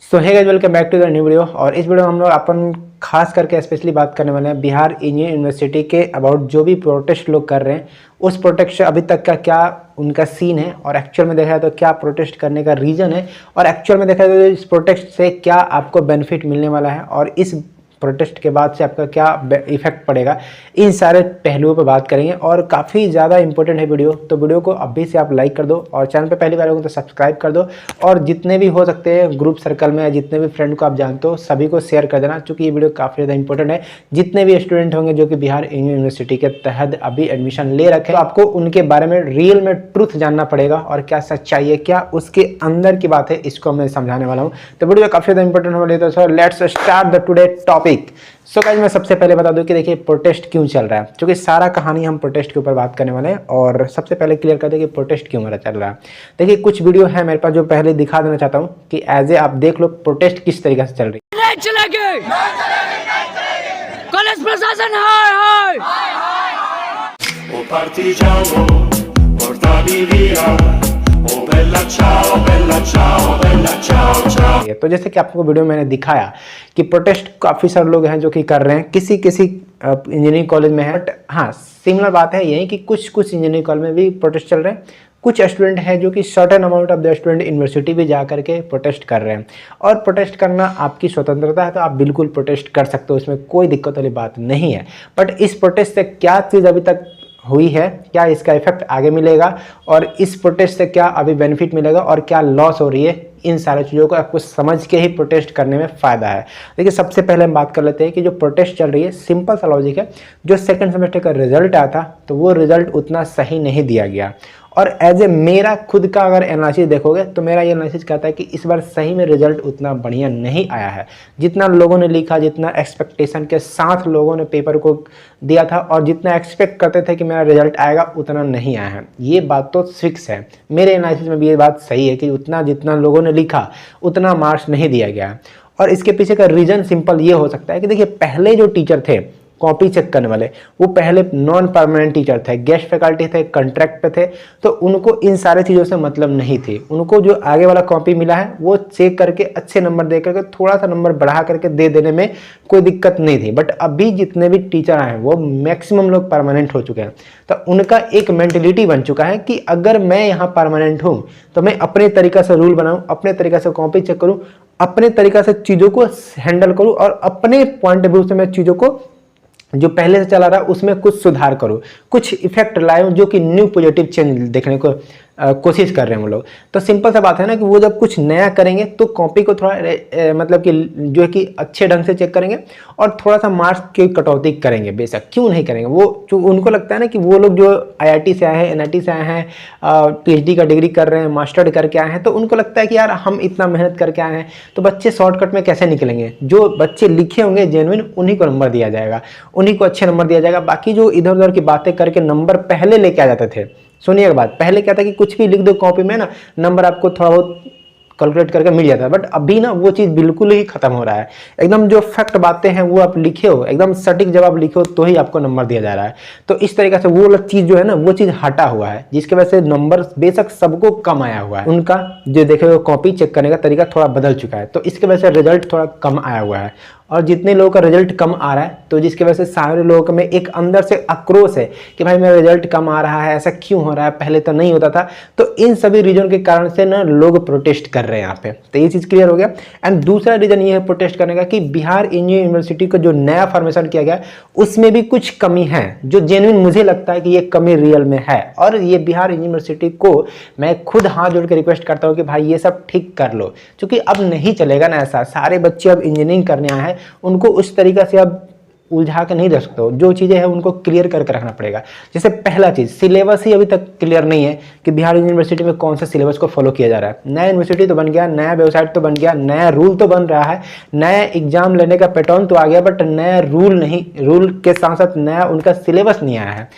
So hey guys, welcome back to the new video. और इस video में हम लोग अपन खास करके स्पेशली बात करने वाले हैं बिहार इंजीनियरिंग यूनिवर्सिटी के अबाउट जो भी प्रोटेस्ट लोग कर रहे हैं उस प्रोटेस्ट अभी तक का क्या उनका सीन है और एक्चुअल में देखा जाए तो क्या प्रोटेस्ट करने का रीज़न है और एक्चुअल में देखा जाए तो इस प्रोटेस्ट से क्या आपको बेनिफिट मिलने वाला है और इस प्रोटेस्ट के बाद से आपका क्या इफेक्ट पड़ेगा, इन सारे पहलुओं पर बात करेंगे। और काफ़ी ज़्यादा इंपॉर्टेंट है वीडियो, तो वीडियो को अभी से आप लाइक कर दो और चैनल पे पहली बार हो तो सब्सक्राइब कर दो और जितने भी हो सकते हैं ग्रुप सर्कल में या जितने भी फ्रेंड को आप जानते हो सभी को शेयर कर देना, क्योंकि ये वीडियो काफ़ी ज़्यादा इंपॉर्टेंट है। जितने भी स्टूडेंट होंगे जो कि बिहार यूनिवर्सिटी के तहत अभी एडमिशन ले रखे हैं तो आपको उनके बारे में रियल में ट्रूथ जानना पड़ेगा और क्या सच्चाई है, क्या उसके अंदर की बात है, इसको मैं समझाने वाला हूँ। तो वीडियो काफ़ी ज़्यादा इंपॉर्टेंट होने तो sir let's start the today topic. So guys, मैं सबसे पहले बता दूं कि देखिए प्रोटेस्ट क्यों चल रहा है, क्योंकि सारा कहानी हम प्रोटेस्ट के ऊपर बात करने वाले हैं। और सबसे पहले क्लियर कर दें कि प्रोटेस्ट क्यों मेरा चल रहा है। देखिए कुछ वीडियो है मेरे पास जो पहले दिखा देना चाहता हूं कि एज ए आप देख लो प्रोटेस्ट किस तरीके से चल रही है। नहीं चलेंगे, कॉलेज प्रशासन हाय O partigiano, portami via. Oh bella ciao, bella ciao, bella ciao, ciao. तो जैसे कि आपको वीडियो में मैंने दिखाया कि प्रोटेस्ट काफ़ी सारे लोग हैं जो कि कर रहे हैं, किसी किसी इंजीनियरिंग कॉलेज में है, बट हाँ सिमिलर बात है यही कि कुछ इंजीनियरिंग कॉलेज में भी प्रोटेस्ट चल रहे हैं। कुछ स्टूडेंट हैं जो कि certain amount of the student university भी जा करके प्रोटेस्ट कर रहे हैं और प्रोटेस्ट करना आपकी स्वतंत्रता है, तो आप बिल्कुल प्रोटेस्ट कर सकते हो, इसमें कोई दिक्कत वाली बात नहीं है। बट इस प्रोटेस्ट से क्या चीज़ अभी तक हुई है, क्या इसका इफेक्ट आगे मिलेगा और इस प्रोटेस्ट से क्या अभी बेनिफिट मिलेगा और क्या लॉस हो रही है, इन सारी चीज़ों को आपको समझ के ही प्रोटेस्ट करने में फ़ायदा है। देखिए सबसे पहले हम बात कर लेते हैं कि जो प्रोटेस्ट चल रही है सिंपल सा लॉजिक है। जो सेकंड सेमेस्टर का रिजल्ट आया था तो वो रिजल्ट उतना सही नहीं दिया गया और एज ए मेरा खुद का अगर एनालिसिस देखोगे तो मेरा ये एनालिसिस कहता है कि इस बार सही में रिजल्ट उतना बढ़िया नहीं आया है। जितना लोगों ने लिखा, जितना एक्सपेक्टेशन के साथ लोगों ने पेपर को दिया था और जितना एक्सपेक्ट करते थे कि मेरा रिजल्ट आएगा उतना नहीं आया है। ये बात तो फिक्स है, मेरे एनालिसिस में भी ये बात सही है कि उतना जितना लोगों ने लिखा उतना मार्क्स नहीं दिया गया। और इसके पीछे का रीज़न सिंपल ये हो सकता है कि देखिए पहले जो टीचर थे कॉपी चेक करने वाले वो पहले नॉन परमानेंट टीचर थे, गेस्ट फैकल्टी थे, कॉन्ट्रैक्ट पे थे, तो उनको इन सारे चीज़ों से मतलब नहीं थी। उनको जो आगे वाला कॉपी मिला है वो चेक करके अच्छे नंबर दे करके थोड़ा सा नंबर बढ़ा करके दे देने में कोई दिक्कत नहीं थी। बट अभी जितने भी टीचर आए हैं वो मैक्सिमम लोग परमानेंट हो चुके हैं, तो उनका एक मेंटलिटी बन चुका है कि अगर मैं यहाँ परमानेंट हूँ तो मैं अपने तरीक़ा से रूल बनाऊँ, अपने तरीक़ा से कॉपी चेक करूँ, अपने तरीक़ा से चीज़ों को हैंडल करूँ और अपने पॉइंट ऑफ व्यू से मैं चीज़ों को जो पहले से चला रहा है उसमें कुछ सुधार करो, कुछ इफेक्ट लाए जो कि न्यू पॉजिटिव चेंज देखने को कोशिश कर रहे हैं वो लोग। तो सिंपल सा बात है ना कि वो जब कुछ नया करेंगे तो कॉपी को थोड़ा मतलब कि जो है कि अच्छे ढंग से चेक करेंगे और थोड़ा सा मार्क्स की कटौती करेंगे। बेशक क्यों नहीं करेंगे, वो जो उनको लगता है ना कि वो लोग जो IIT से आए हैं, NIT से आए हैं, PhD का डिग्री कर रहे हैं, मास्टर करके आए हैं, तो उनको लगता है कि यार हम इतना मेहनत करके आए हैं तो बच्चे शॉर्टकट में कैसे निकलेंगे। जो बच्चे लिखे होंगे जेन्युइन उन्हीं को नंबर दिया जाएगा, उन्हीं को अच्छे नंबर दिया जाएगा। बाकी जो इधर उधर की बातें करके नंबर पहले लेके आ जाते थे, सुनिएगा बात, पहले क्या था कि कुछ भी लिख दो कॉपी में ना नंबर आपको थोड़ा बहुत कैलकुलेट करके मिल जाता है। बट अभी ना वो चीज़ बिल्कुल ही खत्म हो रहा है। एकदम जो फैक्ट बातें हैं वो आप लिखे हो, एकदम सटीक जवाब लिखे हो तो ही आपको नंबर दिया जा रहा है। तो इस तरीके से वो चीज़ जो है ना वो चीज़ हटा हुआ है, जिसकी वजह से नंबर बेशक सबको कम आया हुआ है। उनका जो देखे कॉपी चेक करने का तरीका थोड़ा बदल चुका है, तो इसकी वजह से रिजल्ट थोड़ा कम आया हुआ है। और जितने लोगों का रिजल्ट कम आ रहा है तो जिसकी वजह से सारे लोगों में एक अंदर से आक्रोश है कि भाई मेरा रिजल्ट कम आ रहा है, ऐसा क्यों हो रहा है, पहले तो नहीं होता था। तो इन सभी रीजन के कारण से ना लोग प्रोटेस्ट कर रहे हैं यहाँ पे। तो ये चीज़ क्लियर हो गया। एंड दूसरा रीजन ये है प्रोटेस्ट करने का कि बिहार इंजीनियरिंग यूनिवर्सिटी को जो नया फॉर्मेशन किया गया उसमें भी कुछ कमी है, जो जेन्युइन मुझे लगता है कि ये कमी रियल में है। और ये बिहार यूनिवर्सिटी को मैं खुद हाथ जोड़ के रिक्वेस्ट करता हूँ कि भाई ये सब ठीक कर लो, क्योंकि अब नहीं चलेगा ना ऐसा। सारे बच्चे अब इंजीनियरिंग करने आए हैं, उनको उस तरीका से अब उलझा के नहीं रख सकते हो। जो चीज़ें हैं उनको क्लियर करके रखना पड़ेगा। जैसे पहला चीज़ सिलेबस ही अभी तक क्लियर नहीं है कि बिहार यूनिवर्सिटी में कौन सा सिलेबस को फॉलो किया जा रहा है। नया यूनिवर्सिटी तो बन गया, नया वेबसाइट तो बन गया, नया रूल तो बन रहा है, नया एग्जाम लेने का पैटर्न तो आ गया, बट नया रूल नहीं, रूल के साथ साथ नया उनका सिलेबस नहीं आया है।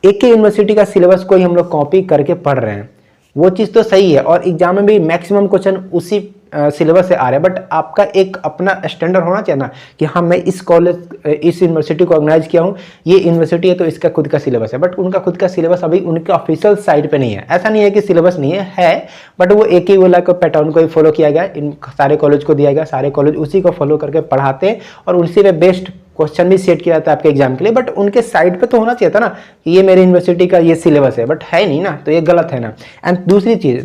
एक ही यूनिवर्सिटी का सिलेबस को ही हम लोग कॉपी करके पढ़ रहे हैं, वो चीज़ तो सही है। और एग्जाम में भी मैक्सिमम क्वेश्चन उसी सिलेबस से आ रहे हैं, बट आपका एक अपना स्टैंडर्ड होना चाहिए ना कि हाँ मैं इस कॉलेज इस यूनिवर्सिटी को ऑर्गेनाइज किया हूँ, ये यूनिवर्सिटी है तो इसका खुद का सिलेबस है, बट उनका खुद का सिलेबस अभी उनके ऑफिशियल साइट पे नहीं है। ऐसा नहीं है कि सिलेबस नहीं है बट वो एक ही वाला को पैटर्न को ही फॉलो किया गया, इन सारे कॉलेज को दिया गया, सारे कॉलेज उसी को फॉलो करके पढ़ाते हैं और उसी पे बेस्ड क्वेश्चन भी सेट किया जाता है आपके एग्जाम के लिए। बट उनके साइड पे तो होना चाहिए था ना कि ये मेरी यूनिवर्सिटी का ये सिलेबस है, बट है नहीं ना, तो ये गलत है ना। एंड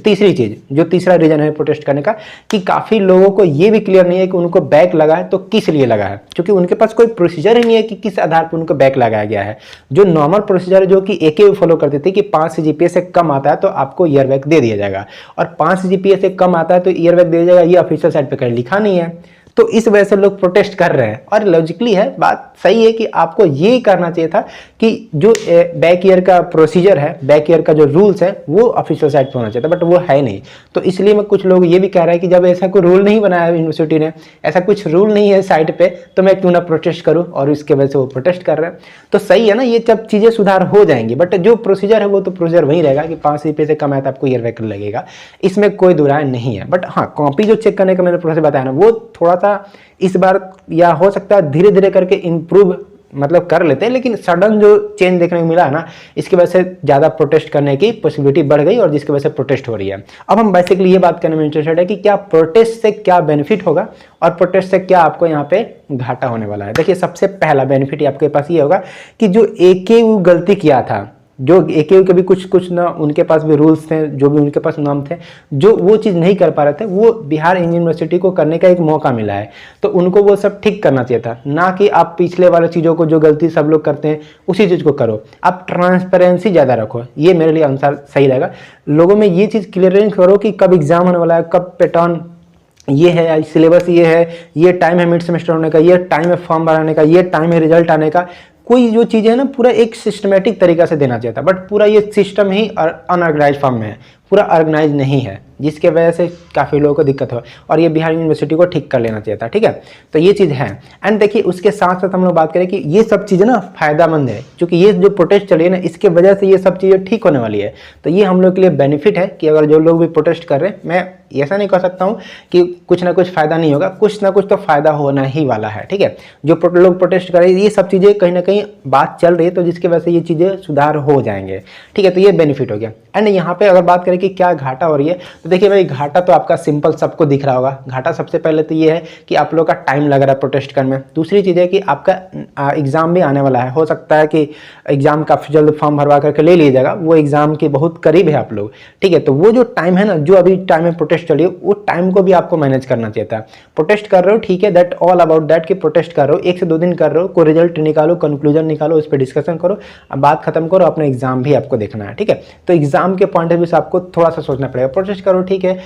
तीसरी चीज जो तीसरा रीजन है प्रोटेस्ट करने का कि काफी लोगों को ये भी क्लियर नहीं है कि उनको बैक लगा है तो किस लिए लगा है, क्योंकि उनके पास कोई प्रोसीजर ही नहीं है कि किस आधार पर उनको बैक लगाया गया है। जो नॉर्मल प्रोसीजर जो कि एक फॉलो करते थे कि 5 जीपीए से कम आता है तो आपको ईयर बैक दे दिया जाएगा, और 5 जीपीए से कम आता है तो ईयर बैक दे दिया जाएगा, ये ऑफिशियल साइट पे कहीं लिखा नहीं है। तो इस वजह से लोग प्रोटेस्ट कर रहे हैं, और लॉजिकली है, बात सही है कि आपको ये करना चाहिए था कि जो बैक ईयर का प्रोसीजर है, बैक ईयर का जो रूल्स है वो ऑफिशियल साइट पे होना चाहिए था, बट वो है नहीं। तो इसलिए मैं कुछ लोग ये भी कह रहे हैं कि जब ऐसा कोई रूल नहीं बनाया है यूनिवर्सिटी ने, ऐसा कुछ रूल नहीं है साइट पे, तो मैं क्यों ना प्रोटेस्ट करूँ, और इसके वजह से वो प्रोटेस्ट कर रहे हैं। तो सही है ना, ये जब चीज़ें सुधार हो जाएंगी, बट जो प्रोसीजर है वो तो प्रोसीजर वही रहेगा कि 5 रुपये से कम आया तो आपको ईयर बैक लगेगा, इसमें कोई दुराय नहीं है। बट हाँ, कॉपी जो चेक करने का मैंने प्रोसेस बताया ना, वो थोड़ा सा इस बार या हो सकता है धीरे धीरे करके इम्प्रूव मतलब कर लेते हैं, लेकिन सडन जो चेंज देखने को मिला है ना, इसकी वजह से ज़्यादा प्रोटेस्ट करने की पॉसिबिलिटी बढ़ गई और जिसकी वजह से प्रोटेस्ट हो रही है। अब हम बेसिकली ये बात करने में इंटरेस्टेड है कि क्या प्रोटेस्ट से क्या बेनिफिट होगा और प्रोटेस्ट से क्या आपको यहाँ पे घाटा होने वाला है। देखिए, सबसे पहला बेनिफिट आपके पास ये होगा कि जो AKU गलती किया था, जो AKU के भी कुछ ना उनके पास भी रूल्स थे, जो भी उनके पास नाम थे, जो वो चीज़ नहीं कर पा रहे थे, वो बिहार यूनिवर्सिटी को करने का एक मौका मिला है। तो उनको वो सब ठीक करना चाहिए था, ना कि आप पिछले वाले चीज़ों को जो गलती सब लोग करते हैं उसी चीज़ को करो। आप ट्रांसपेरेंसी ज़्यादा रखो, ये मेरे लिए अनुसार सही रहेगा। लोगों में ये चीज़ क्लियरेंस करो कि कब एग्जाम होने वाला है, कब पैटर्न ये है, सिलेबस ये है, ये टाइम है मिड सेमेस्टर होने का, ये टाइम है फॉर्म भराने का, ये टाइम है रिजल्ट आने का। कोई जो चीज़ है ना, पूरा एक सिस्टमेटिक तरीका से देना चाहिए था, बट पूरा ये सिस्टम ही अनऑर्गेनाइज फॉर्म में है, पूरा ऑर्गेनाइज नहीं है, जिसके वजह से काफ़ी लोगों को दिक्कत हो, और ये बिहार यूनिवर्सिटी को ठीक कर लेना चाहिए था। ठीक है, तो ये चीज़ है। एंड देखिए, उसके साथ साथ हम लोग बात करें कि ये सब चीज़ें ना फायदेमंद है, क्योंकि ये जो प्रोटेस्ट चली है ना, इसके वजह से ये सब चीज़ें ठीक होने वाली है। तो ये हम लोग के लिए बेनिफिट है कि अगर जो लोग भी प्रोटेस्ट कर रहे हैं, मैं ऐसा नहीं कह सकता हूँ कि कुछ ना कुछ फ़ायदा नहीं होगा, कुछ ना कुछ तो फ़ायदा होना ही वाला है। ठीक है, जो लोग प्रोटेस्ट कर रहे हैं, ये सब चीज़ें कहीं ना कहीं बात चल रही है, तो जिसकी वजह से ये चीज़ें सुधार हो जाएंगे। ठीक है, तो ये बेनिफिट हो गया। एंड यहाँ पे अगर बात करें कि क्या घाटा हो रही है, तो देखिए भाई, घाटा तो आपका सिंपल सबको दिख रहा होगा। घाटा सबसे पहले तो ये है कि आप लोग का टाइम लग रहा है प्रोटेस्ट करने में। दूसरी चीज़ है कि आपका एग्ज़ाम भी आने वाला है, हो सकता है कि एग्ज़ाम काफ़ी जल्द फॉर्म भरवा करके ले लीजिएगा, वो एग्ज़ाम के बहुत करीब है आप लोग। ठीक है, तो वो जो टाइम है ना, जो अभी टाइम में प्रोटेस्ट चलिए, वो टाइम को भी आपको मैनेज करना चाहिए था। प्रोटेस्ट कर रहे हो, ठीक है, दैट ऑल अबाउट दैट कि प्रोटेस्ट कर रहे हो, 1 से 2 दिन कर रहे हो, कोई रिजल्ट निकालो, कंक्लूजन निकालो, उस पर डिस्कशन करो, बात खत्म करो, अपना एग्जाम भी आपको देखना है। ठीक है, तो एग्जाम के पॉइंट ऑफ व्यू से आपको थोड़ा सा सोचना पड़ेगा। प्रोटेस्ट करो, ठीक है,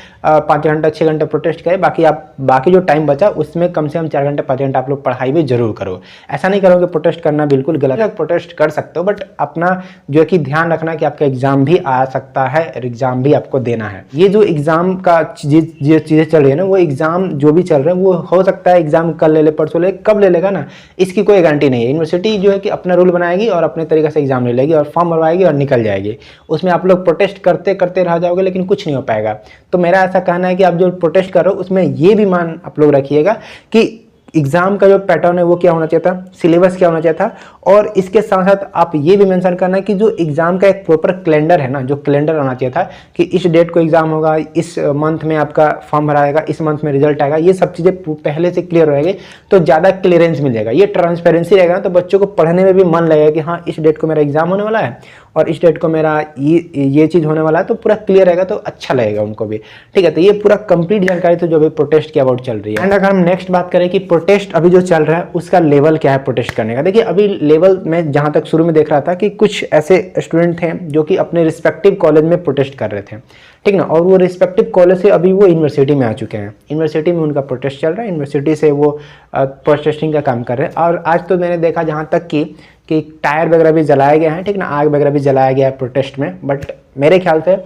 5 घंटा 6 घंटे प्रोटेस्ट करें, बाकी जो टाइम बचा उसमें कम से कम 4 घंटे 5 घंटे आप लोग पढ़ाई भी जरूर करो। ऐसा नहीं करो कि प्रोटेस्ट करना बिल्कुल गलत है, प्रोटेस्ट कर सकते हो, बट अपना जो है कि ध्यान रखना कि आपका एग्जाम भी आ सकता है, एग्जाम भी आपको देना है। ये जो एग्जाम का चीज़ें चल रही है ना, वो एग्जाम जो भी चल रहे हैं, वो हो सकता है एग्जाम कल ले ले, परसों ले, कब ले लेगा ना, इसकी कोई गारंटी नहीं है। यूनिवर्सिटी जो है कि अपना रूल बनाएगी और अपने तरीके से एग्जाम ले लेगी और फॉर्म भरवाएगी और निकल जाएगी। उसमें आप लोग प्रोटेस्ट करते करते रह जाओगे, लेकिन कुछ नहीं हो पाएगा। तो मेरा ऐसा कहना है कि आप जो प्रोटेस्ट करो उसमें ये भी मान आप लोग रखिएगा कि एग्जाम का जो पैटर्न है वो क्या होना चाहिए था, सिलेबस क्या होना चाहिए था, और इसके साथ साथ आप ये भी मेंशन करना है कि जो एग्जाम का एक प्रॉपर कैलेंडर है ना, जो कैलेंडर आना चाहिए था कि इस डेट को एग्जाम होगा, इस मंथ में आपका फॉर्म भराएगा, इस मंथ में रिजल्ट आएगा, ये सब चीज़ें पहले से क्लियर रहेगी तो ज़्यादा क्लियरेंस मिल जाएगा। ये ट्रांसपेरेंसी रहेगा, तो बच्चों को पढ़ने में भी मन लगेगा कि हाँ, इस डेट को मेरा एग्जाम होने वाला है और इस डेट को मेरा ये चीज़ होने वाला है, तो पूरा क्लियर रहेगा, तो अच्छा लगेगा उनको भी। ठीक है, तो ये पूरा कंप्लीट जानकारी तो जो भी प्रोटेस्ट के अबाउट चल रही है। एंड अगर हम नेक्स्ट बात करें कि प्रोटेस्ट अभी जो चल रहा है उसका लेवल क्या है प्रोटेस्ट करने का, देखिए अभी लेवल में जहाँ तक शुरू में देख रहा था कि कुछ ऐसे स्टूडेंट थे जो कि अपने रिस्पेक्टिव कॉलेज में प्रोटेस्ट कर रहे थे, ठीक ना, और वो रिस्पेक्टिव कॉलेज से अभी वो यूनिवर्सिटी में आ चुके हैं, यूनिवर्सिटी में उनका प्रोटेस्ट चल रहा है, यूनिवर्सिटी से वो प्रोटेस्टिंग का काम कर रहे हैं। और आज तो मैंने देखा जहाँ तक कि टायर वगैरह भी जलाए गए हैं, ठीक ना, आग वगैरह भी जलाया गया है प्रोटेस्ट में। बट मेरे ख्याल से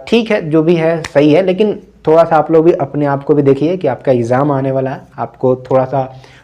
ठीक है, जो भी है सही है, लेकिन थोड़ा सा आप लोग भी अपने आप को भी देखिए कि आपका एग्ज़ाम आने वाला है, आपको थोड़ा सा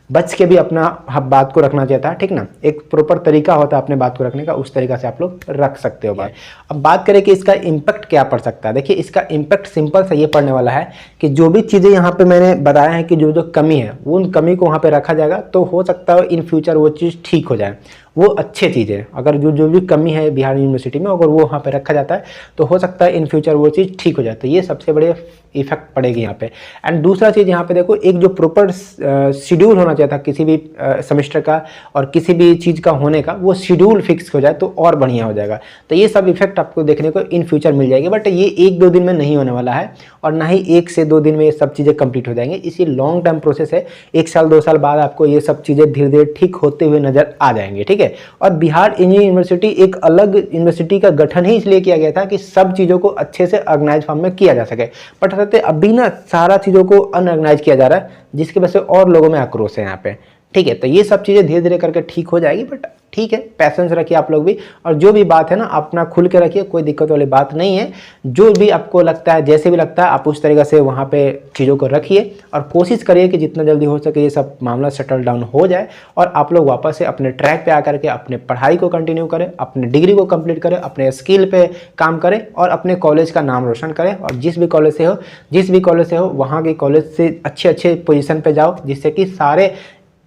बच के भी अपना बात को रखना चाहिए था, ठीक ना। एक प्रॉपर तरीका होता है अपने बात को रखने का, उस तरीका से आप लोग रख सकते हो बात। अब बात करें कि इसका इम्पैक्ट क्या पड़ सकता है। देखिए इसका इम्पैक्ट सिंपल सा ये पड़ने वाला है कि जो भी चीज़ें यहाँ पे मैंने बताया है कि जो जो कमी है वो उन कमी को वहाँ पे रखा जाएगा, तो हो सकता है इन फ्यूचर वो चीज़ ठीक हो जाए। वो अच्छी चीज़ है, अगर जो जो भी कमी है बिहार यूनिवर्सिटी में अगर वो वहाँ पे रखा जाता है तो हो सकता है इन फ्यूचर वो चीज़ ठीक हो जाए। तो ये सबसे बड़े इफेक्ट पड़ेगी यहाँ पे। एंड दूसरा चीज़ यहाँ पे देखो, एक जो प्रॉपर शेड्यूल होना चाहिए था किसी भी सेमेस्टर का और किसी भी चीज़ का होने का, वो शेड्यूल फिक्स हो जाए तो और बढ़िया हो जाएगा। तो ये सब इफेक्ट आपको देखने को इन फ्यूचर मिल जाएगी, बट ये 1-2 दिन में नहीं होने वाला है और ना ही 1 से 2 दिन में ये सब चीज़ें कंप्लीट हो जाएंगे। इसी लॉन्ग टर्म प्रोसेस है, 1 साल 2 साल बाद आपको ये सब चीज़ें धीरे धीरे ठीक होते हुए नजर आ जाएंगे, ठीक है। और बिहार इंजीनियरिंग यूनिवर्सिटी एक अलग यूनिवर्सिटी का गठन ही इसलिए किया गया था कि सब चीज़ों को अच्छे से ऑर्गेनाइज फॉर्म में किया जा सके, बट रहते अभी ना सारा चीज़ों को अनऑर्गेनाइज किया जा रहा है, जिसकी वजह से और लोगों में आक्रोश है यहाँ पे, ठीक है। तो ये सब चीज़ें धीरे धीरे करके ठीक हो जाएगी, बट ठीक है, पैसेंस रखिए आप लोग भी, और जो भी बात है ना अपना खुल के रखिए, कोई दिक्कत वाली बात नहीं है। जो भी आपको लगता है, जैसे भी लगता है, आप उस तरीक़े से वहाँ पे चीज़ों को रखिए और कोशिश करिए कि जितना जल्दी हो सके ये सब मामला सेटल डाउन हो जाए और आप लोग वापस से अपने ट्रैक पे आकर के अपने पढ़ाई को कंटिन्यू करें, अपने डिग्री को कंप्लीट करें, अपने स्किल पे काम करें और अपने कॉलेज का नाम रोशन करें। और जिस भी कॉलेज से हो वहाँ के कॉलेज से अच्छे पोजीशन पे जाओ, जिससे कि सारे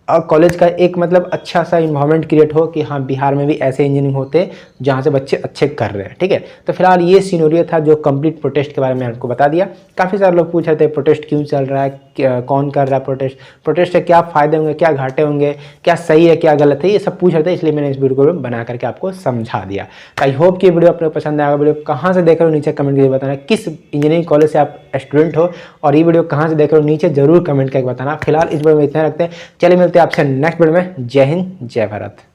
कॉलेज का एक मतलब अच्छा सा इन्वायरमेंट क्रिएट हो कि हाँ बिहार में भी ऐसे इंजीनियरिंग होते हैं जहाँ से बच्चे अच्छे कर रहे हैं, ठीक है। तो फिलहाल ये सिनेरियो था जो कंप्लीट प्रोटेस्ट के बारे में आपको बता दिया। काफ़ी सारे लोग पूछ रहे थे प्रोटेस्ट क्यों चल रहा है, कौन कर रहा है प्रोटेस्ट से क्या फ़ायदे होंगे, क्या घाटे होंगे, क्या सही है क्या गलत है, ये सब पूछ रहे थे, इसलिए मैंने इस वीडियो को बना करके आपको समझा दिया। आई होप कि वीडियो आपको पसंद आएगा। वीडियो कहाँ से देख रहे हो नीचे कमेंट करके बताना, किस इंजीनियरिंग कॉलेज से आप स्टूडेंट हो और ये वीडियो कहाँ से देख रहे हो नीचे जरूर कमेंट करके बताना। फिलहाल इस वीडियो में इतना रखते हैं, चलिए मिलते हैं आपसे नेक्स्ट वीडियो में। जय हिंद, जय भारत।